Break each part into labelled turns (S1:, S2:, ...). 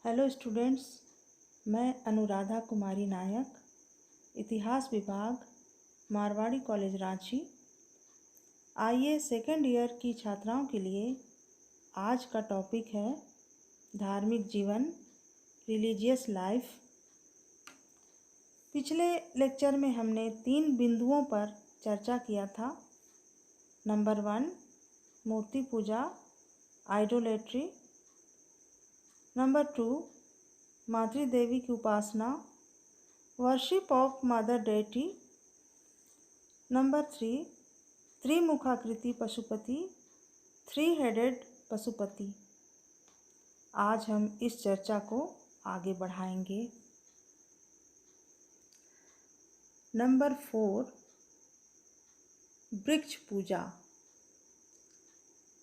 S1: Hello students, मैं अनुराधा कुमारी नायक, इतिहास विभाग, मारवाड़ी कॉलेज रांची। आइए सेकेंड ईयर की छात्राओं के लिए आज का टॉपिक है धार्मिक जीवन, रिलीजियस लाइफ। पिछले लेक्चर में हमने 3 बिंदुओं पर चर्चा किया था। नंबर 1, मूर्ति पूजा, आइडोलेट्री। नंबर 2, मातृ देवी की उपासना, worship of mother deity. Number 3, त्रिमुखाकृति पशुपति, 3 हेडेड पशुपति। आज हम इस चर्चा को आगे बढ़ाएंगे। नंबर 4, वृक्ष पूजा,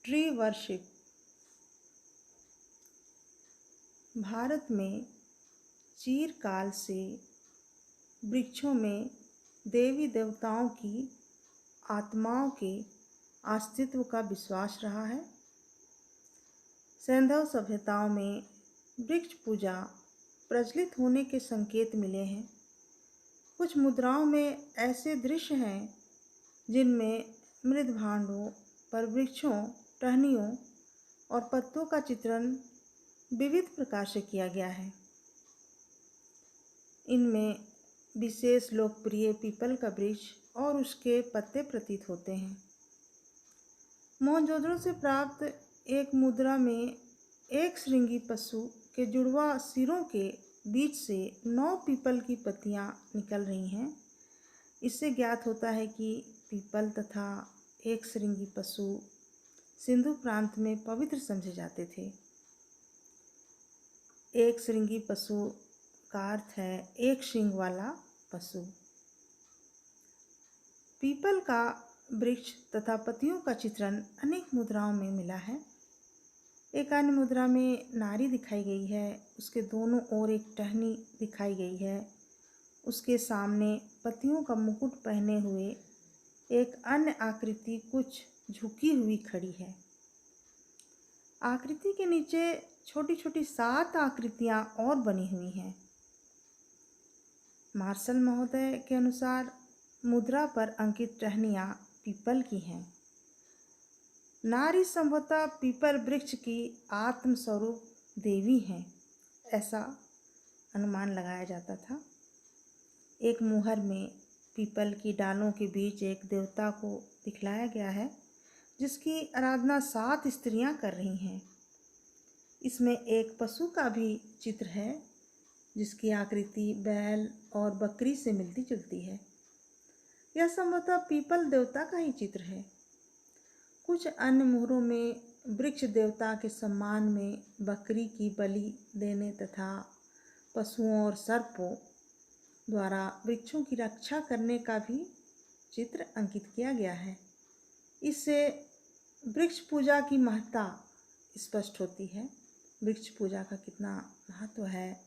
S1: ट्री वर्शिप। भारत में चिरकाल से वृक्षों में देवी देवताओं की आत्माओं के अस्तित्व का विश्वास रहा है। सैंधव सभ्यताओं में वृक्ष पूजा प्रचलित होने के संकेत मिले हैं। कुछ मुद्राओं में ऐसे दृश्य हैं जिनमें मृद भांडों पर वृक्षों, टहनियों और पत्तों का चित्रण विविध प्रकार से किया गया है। इनमें विशेष लोकप्रिय पीपल का वृक्ष और उसके पत्ते प्रतीत होते हैं। मोहनजोदड़ो से प्राप्त एक मुद्रा में एक श्रृंगी पशु के जुड़वा सिरों के बीच से 9 पीपल की पत्तियां निकल रही हैं। इससे ज्ञात होता है कि पीपल तथा एक श्रृंगी पशु सिंधु प्रांत में पवित्र समझे जाते थे। एक श्रृंगी पशु का अर्थ है एक श्रृंग वाला पशु। पीपल का वृक्ष तथा पत्तियों का चित्रण अनेक मुद्राओं में मिला है। एक अन्य मुद्रा में नारी दिखाई गई है, उसके दोनों ओर एक टहनी दिखाई गई है। उसके सामने पत्तियों का मुकुट पहने हुए एक अन्य आकृति कुछ झुकी हुई खड़ी है। आकृति के नीचे छोटी छोटी 7 आकृतियां और बनी हुई हैं। मार्शल महोदय के अनुसार मुद्रा पर अंकित टहनियां पीपल की हैं। नारी संभवतः पीपल वृक्ष की आत्मस्वरूप देवी हैं, ऐसा अनुमान लगाया जाता था। एक मुहर में पीपल की डालों के बीच एक देवता को दिखलाया गया है जिसकी आराधना 7 स्त्रियां कर रही हैं। इसमें एक पशु का भी चित्र है जिसकी आकृति बैल और बकरी से मिलती जुलती है। यह संभवतः पीपल देवता का ही चित्र है। कुछ अन्य मुहरों में वृक्ष देवता के सम्मान में बकरी की बलि देने तथा पशुओं और सर्पों द्वारा वृक्षों की रक्षा करने का भी चित्र अंकित किया गया है। इससे वृक्ष पूजा की महत्ता स्पष्ट होती है। वृक्ष पूजा का कितना महत्व है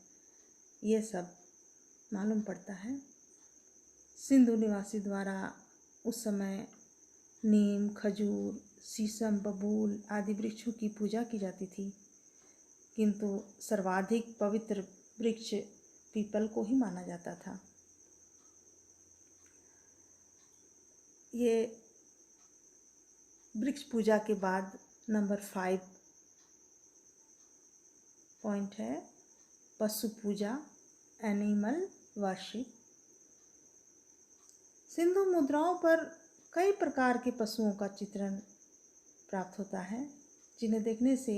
S1: ये सब मालूम पड़ता है। सिंधु निवासी द्वारा उस समय नीम, खजूर, शीशम, बबूल आदि वृक्षों की पूजा की जाती थी, किंतु सर्वाधिक पवित्र वृक्ष पीपल को ही माना जाता था। ये वृक्ष पूजा के बाद नंबर 5 पॉइंट है पशु पूजा, एनिमल वर्शिप। सिंधु मुद्राओं पर कई प्रकार के पशुओं का चित्रण प्राप्त होता है, जिन्हें देखने से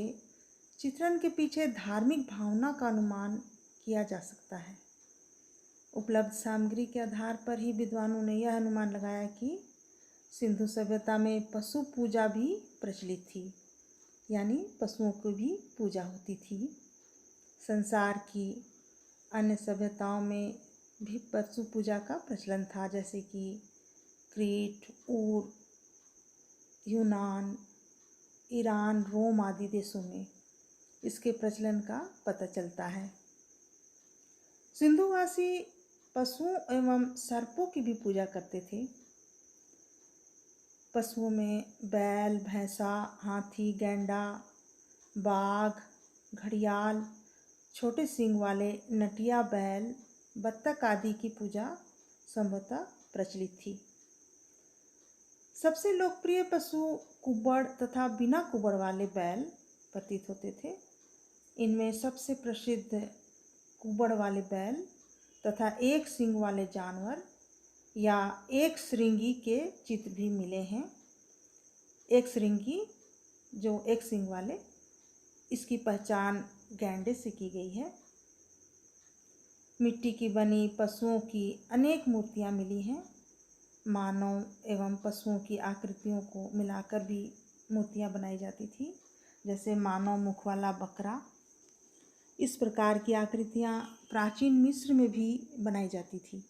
S1: चित्रण के पीछे धार्मिक भावना का अनुमान किया जा सकता है। उपलब्ध सामग्री के आधार पर ही विद्वानों ने यह अनुमान लगाया कि सिंधु सभ्यता में पशु पूजा भी प्रचलित थी, यानी पशुओं की भी पूजा होती थी। संसार की अन्य सभ्यताओं में भी पशु पूजा का प्रचलन था, जैसे कि क्रीट, ऊर, यूनान, ईरान, रोम आदि देशों में इसके प्रचलन का पता चलता है। सिंधुवासी पशुओं एवं सर्पों की भी पूजा करते थे। पशुओं में बैल, भैंसा, हाथी, गैंडा, बाघ, घड़ियाल छोटे सींग वाले नटिया बैल, बत्तख आदि की पूजा संभवतः प्रचलित थी। सबसे लोकप्रिय पशु कुब्बड़ तथा बिना कुब्बड़ वाले बैल प्रतीत होते थे। इनमें सबसे प्रसिद्ध कुब्बड़ वाले बैल तथा एक सींग वाले जानवर या एक श्रृंगी के चित्र भी मिले हैं। एक श्रृंगी जो एक सींग वाले, इसकी पहचान गैंडे से की गई है। मिट्टी की बनी पशुओं की अनेक मूर्तियां मिली हैं। मानव एवं पशुओं की आकृतियों को मिलाकर भी मूर्तियां बनाई जाती थी, जैसे मानव मुख वाला बकरा। इस प्रकार की आकृतियां प्राचीन मिस्र में भी बनाई जाती थी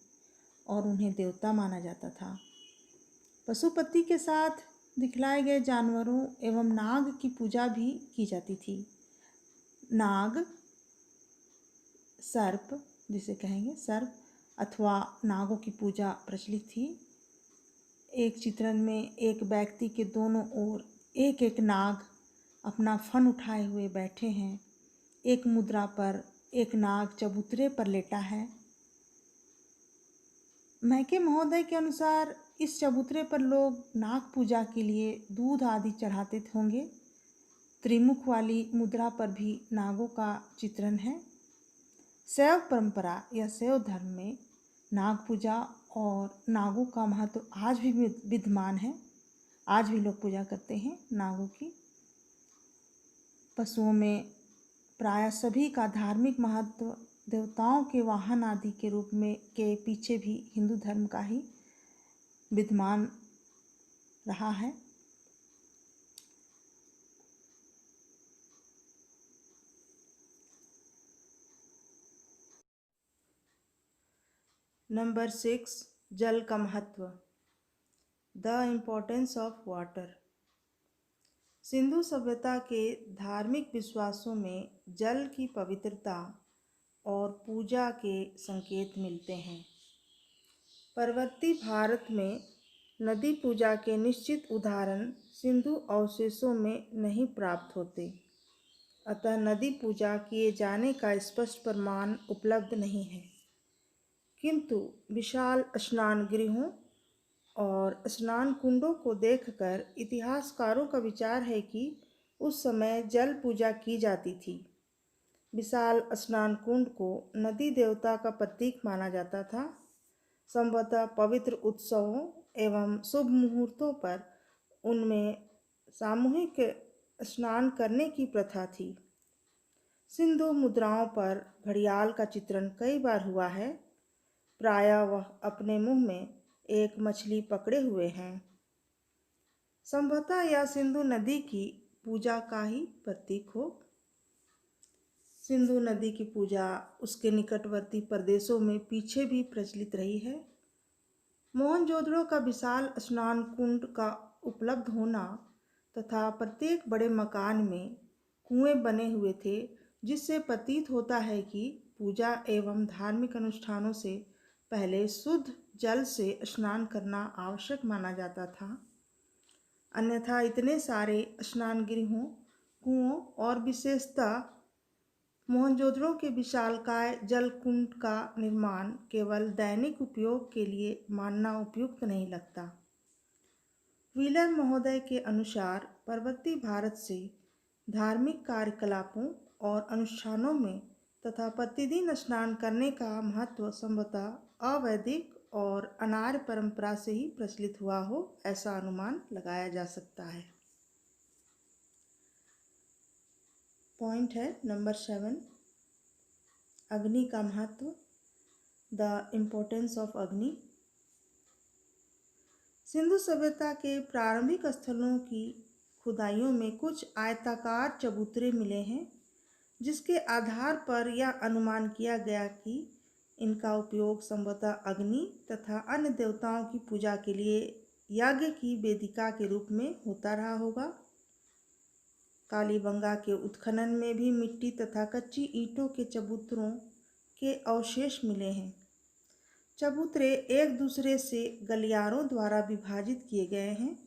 S1: और उन्हें देवता माना जाता था। पशुपति के साथ दिखलाए गए जानवरों एवं नाग की पूजा भी की जाती थी। नाग, सर्प जिसे कहेंगे सर्प अथवा नागों की पूजा प्रचलित थी। एक चित्रण में एक व्यक्ति के दोनों ओर एक एक नाग अपना फन उठाए हुए बैठे हैं। एक मुद्रा पर एक नाग चबूतरे पर लेटा है। मैके महोदय के अनुसार इस चबूतरे पर लोग नाग पूजा के लिए दूध आदि चढ़ाते होंगे। त्रिमुख वाली मुद्रा पर भी नागों का चित्रण है। शैव परंपरा या शैव धर्म में नाग पूजा और नागों का महत्व आज भी विद्यमान है। आज भी लोग पूजा करते हैं नागों की। पशुओं में प्राय सभी का धार्मिक महत्व देवताओं के वाहन आदि के रूप में के पीछे भी हिंदू धर्म का ही विद्यमान रहा है। नंबर 6, जल का महत्व, the importance of water. Sindhu सभ्यता के धार्मिक विश्वासों में जल की पवित्रता और पूजा के संकेत मिलते हैं। पर्वतीय भारत में नदी पूजा के निश्चित उदाहरण सिंधु अवशेषों में नहीं प्राप्त होते, अतः नदी पूजा किए जाने का स्पष्ट प्रमाण उपलब्ध नहीं है। किंतु विशाल स्नान गृहों और स्नान कुंडों को देखकर इतिहासकारों का विचार है कि उस समय जल पूजा की जाती थी। विशाल स्नान कुंड को नदी देवता का प्रतीक माना जाता था। संभवतः पवित्र उत्सवों एवं शुभ मुहूर्तों पर उनमें सामूहिक स्नान करने की प्रथा थी। सिंधु मुद्राओं पर घड़ियाल का चित्रण कई बार हुआ है। प्रायः वह अपने मुंह में एक मछली पकड़े हुए हैं। संभवतः यह सिंधु नदी की पूजा का ही प्रतीक हो। सिंधु नदी की पूजा उसके निकटवर्ती प्रदेशों में पीछे भी प्रचलित रही है। मोहनजोदड़ो का विशाल स्नान कुंड का उपलब्ध होना तथा प्रत्येक बड़े मकान में कुएं बने हुए थे, जिससे प्रतीत होता है कि पूजा एवं धार्मिक अनुष्ठानों से पहले शुद्ध जल से स्नान करना आवश्यक माना जाता था। अन्यथा इतने सारे स्नान गृहों, कुओं और विशेषतः मोहनजोदड़ो के विशालकाय जल कुंड का निर्माण केवल दैनिक उपयोग के लिए मानना उपयुक्त नहीं लगता। व्हीलर महोदय के अनुसार पर्वतीय भारत से धार्मिक कार्यकलापों और अनुष्ठानों में तथा प्रतिदिन स्नान करने का महत्व संभवतः अवैदिक और अनार्य परंपरा से ही प्रचलित हुआ हो, ऐसा अनुमान लगाया जा सकता है। पॉइंट है नंबर 7, अग्नि का महत्व, द इम्पोर्टेंस ऑफ अग्नि। सिंधु सभ्यता के प्रारंभिक स्थलों की खुदाइयों में कुछ आयताकार चबूतरे मिले हैं, जिसके आधार पर यह अनुमान किया गया कि इनका उपयोग संभवतः अग्नि तथा अन्य देवताओं की पूजा के लिए यज्ञ की वेदिका के रूप में होता रहा होगा। कालीबंगा के उत्खनन में भी मिट्टी तथा कच्ची ईंटों के चबूतरों के अवशेष मिले हैं। चबूतरे एक दूसरे से गलियारों द्वारा विभाजित किए गए हैं।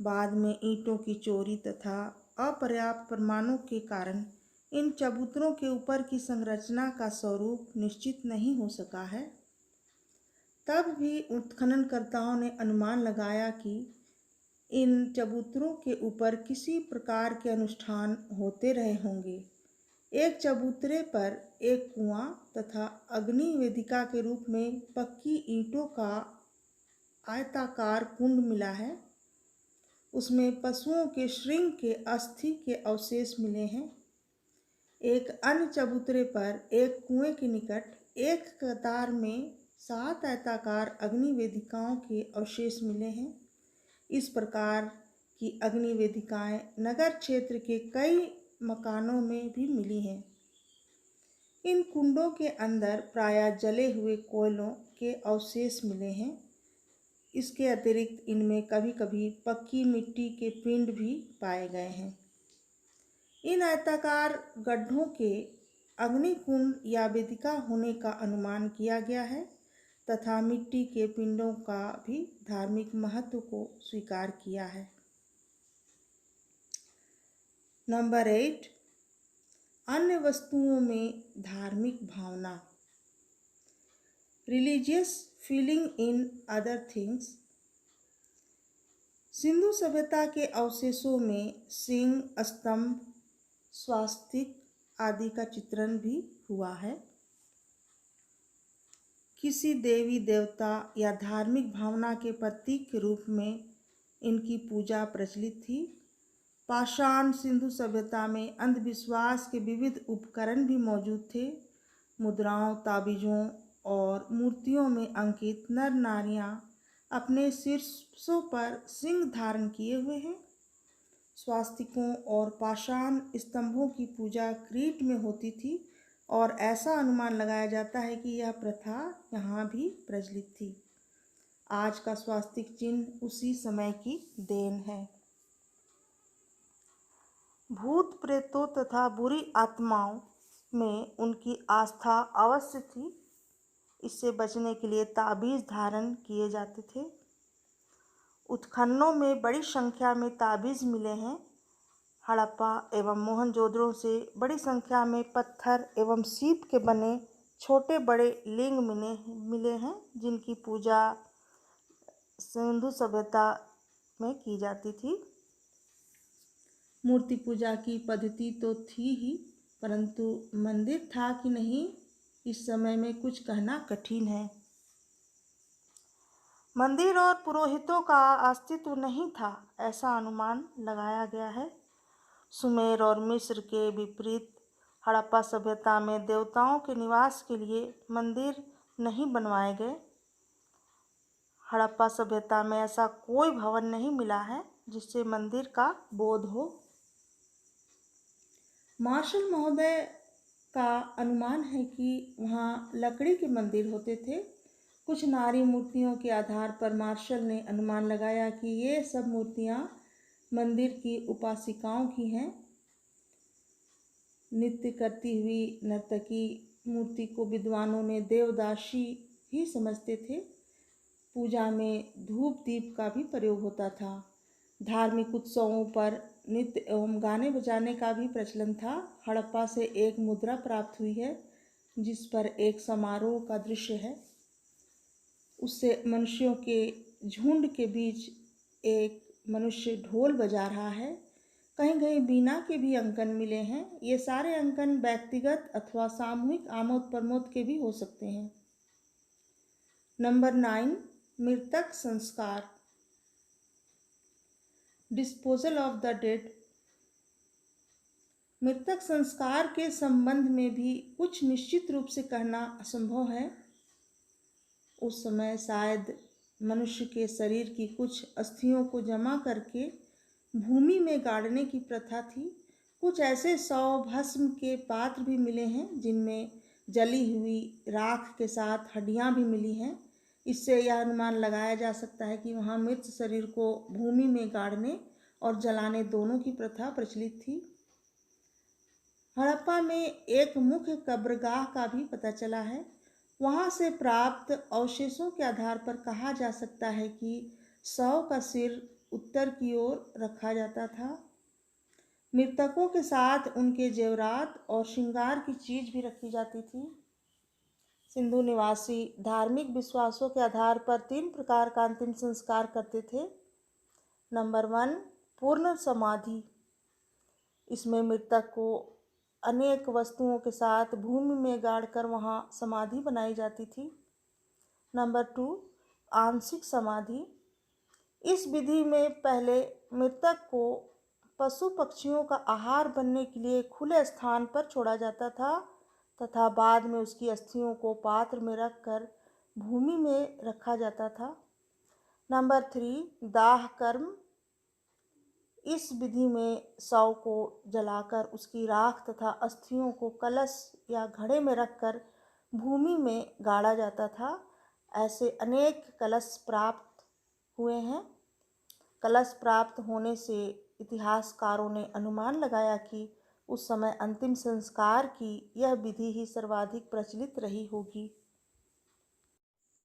S1: बाद में ईंटों की चोरी तथा अपर्याप्त प्रमाणों के कारण इन चबूतरों के ऊपर की संरचना का स्वरूप निश्चित नहीं हो सका है। तब भी उत्खननकर्ताओं ने अनुमान लगाया कि इन चबूतरों के ऊपर किसी प्रकार के अनुष्ठान होते रहे होंगे। एक चबूतरे पर एक कुआं तथा अग्नि वेदिका के रूप में पक्की ईंटों का आयताकार कुंड मिला है। उसमें पशुओं के श्रृंग के अस्थि के अवशेष मिले हैं। एक अन्य चबूतरे पर एक कुएं के निकट एक कतार में 7 आयताकार अग्नि वेदिकाओं के अवशेष मिले हैं। इस प्रकार की अग्नि वेदिकाएं नगर क्षेत्र के कई मकानों में भी मिली हैं। इन कुंडों के अंदर प्रायः जले हुए कोयलों के अवशेष मिले हैं। इसके अतिरिक्त इनमें कभी कभी पक्की मिट्टी के पिंड भी पाए गए हैं। इन आयताकार गड्ढों के अग्निकुंड या वेदिका होने का अनुमान किया गया है तथा मिट्टी के पिंडों का भी धार्मिक महत्व को स्वीकार किया है। नंबर 8, अन्य वस्तुओं में धार्मिक भावना। Religious feeling in other things. Sindhu सभ्यता के अवशेषों में सिंह, स्तंभ, स्वास्तिक आदि का चित्रण भी हुआ है। किसी देवी देवता या धार्मिक भावना के प्रतीक के रूप में इनकी पूजा प्रचलित थी। पाषाण सिंधु सभ्यता में अंधविश्वास के विविध उपकरण भी मौजूद थे। मुद्राओं, ताबीजों और मूर्तियों में अंकित नर नारियां अपने शीर्षों पर सिंह धारण किए हुए हैं। स्वास्तिकों और पाषाण स्तंभों की पूजा क्रीट में होती थी और ऐसा अनुमान लगाया जाता है कि यह प्रथा यहाँ भी प्रचलित थी। आज का स्वास्तिक चिन्ह उसी समय की देन है। भूत प्रेतों तथा बुरी आत्माओं में उनकी आस्था अवश्य थी। इससे बचने के लिए ताबीज धारण किए जाते थे। उत्खननों में बड़ी संख्या में ताबीज मिले हैं। हड़प्पा एवं मोहनजोदड़ो से बड़ी संख्या में पत्थर एवं सीप के बने छोटे बड़े लिंग मिले हैं जिनकी पूजा सिंधु सभ्यता में की जाती थी। मूर्ति पूजा की पद्धति तो थी ही, परंतु मंदिर था कि नहीं, इस समय में कुछ कहना कठिन है। मंदिर और पुरोहितों का अस्तित्व नहीं था, ऐसा अनुमान लगाया गया है। सुमेर और मिस्र के विपरीत हड़प्पा सभ्यता में देवताओं के निवास के लिए मंदिर नहीं बनवाए गए। हड़प्पा सभ्यता में ऐसा कोई भवन नहीं मिला है जिससे मंदिर का बोध हो। मार्शल महोदय का अनुमान है कि वहाँ लकड़ी के मंदिर होते थे। कुछ नारी मूर्तियों के आधार पर मार्शल ने अनुमान लगाया कि ये सब मूर्तियाँ मंदिर की उपासिकाओं की हैं। नृत्य करती हुई नर्तकी मूर्ति को विद्वानों ने देवदासी ही समझते थे। पूजा में धूप दीप का भी प्रयोग होता था। धार्मिक उत्सवों पर नृत्य एवं गाने बजाने का भी प्रचलन था। हड़प्पा से एक मुद्रा प्राप्त हुई है जिस पर एक समारोह का दृश्य है। उससे मनुष्यों के झुंड के बीच एक मनुष्य ढोल बजा रहा है। कहीं कहीं बीना के भी अंकन मिले हैं। ये सारे अंकन व्यक्तिगत अथवा सामूहिक आमोद प्रमोद के भी हो सकते हैं। नंबर 9, मृतक संस्कार। Disposal of the dead. मृतक संस्कार के संबंध में भी कुछ निश्चित रूप से कहना असंभव है। उस समय शायद मनुष्य के शरीर की कुछ अस्थियों को जमा करके भूमि में गाड़ने की प्रथा थी। कुछ ऐसे शव भस्म के पात्र भी मिले हैं जिनमें जली हुई राख के साथ हड्डियां भी मिली हैं। इससे यह अनुमान लगाया जा सकता है कि वहाँ मृत शरीर को भूमि में गाड़ने और जलाने दोनों की प्रथा प्रचलित थी। हड़प्पा में एक मुख्य कब्रगाह का भी पता चला है। वहाँ से प्राप्त अवशेषों के आधार पर कहा जा सकता है कि शव का सिर उत्तर की ओर रखा जाता था। मृतकों के साथ उनके जेवरात और श्रृंगार की चीज भी रखी जाती थी। सिंधु निवासी धार्मिक विश्वासों के आधार पर 3 प्रकार का अंतिम संस्कार करते थे। नंबर 1, पूर्ण समाधि। इसमें मृतक को अनेक वस्तुओं के साथ भूमि में गाड़कर वहां समाधि बनाई जाती थी। नंबर 2, आंशिक समाधि। इस विधि में पहले मृतक को पशु पक्षियों का आहार बनने के लिए खुले स्थान पर छोड़ा जाता था तथा बाद में उसकी अस्थियों को पात्र में रखकर भूमि में रखा जाता था। नंबर 3, दाह कर्म। इस विधि में शव को जलाकर उसकी राख तथा अस्थियों को कलश या घड़े में रखकर भूमि में गाड़ा जाता था। ऐसे अनेक कलश प्राप्त हुए हैं। कलश प्राप्त होने से इतिहासकारों ने अनुमान लगाया कि उस समय अंतिम संस्कार की यह विधि ही सर्वाधिक प्रचलित रही होगी।